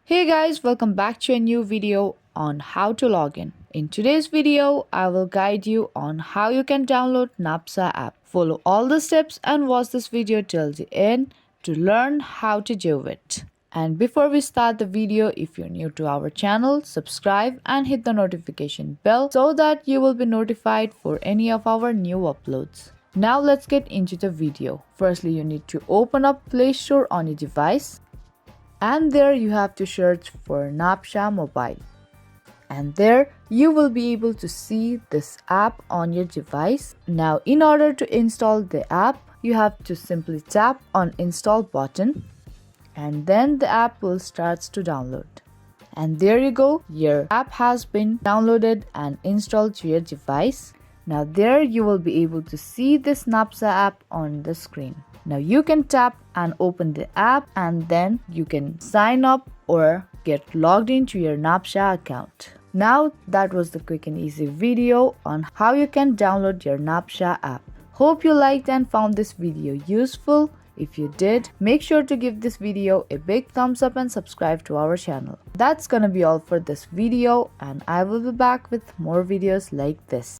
Hey guys, welcome back to a new video on how to log in. In today's video, I will guide you on how you can download Napsa app. Follow all the steps and watch this video till the end to learn how to do it. And before we start the video, if you're new to our channel, subscribe and hit the notification bell so that you will be notified for any of our new uploads. Now let's get into the video. Firstly, you need to open up Play Store on your device. And there you have to search for Napsa mobile, and there you will be able to see this app on your device. Now in order to install the app, you have to simply tap on install button, and then the app will start to download. And there you go, your app has been downloaded and installed to your device. Now there you will be able to see this Napsa app on the screen. Now you can tap and open the app, and then you can sign up or get logged into your Napsa account. Now that was the quick and easy video on how you can download your Napsa app. Hope you liked and found this video useful. If you did, make sure to give this video a big thumbs up and subscribe to our channel. That's gonna be all for this video, and I will be back with more videos like this.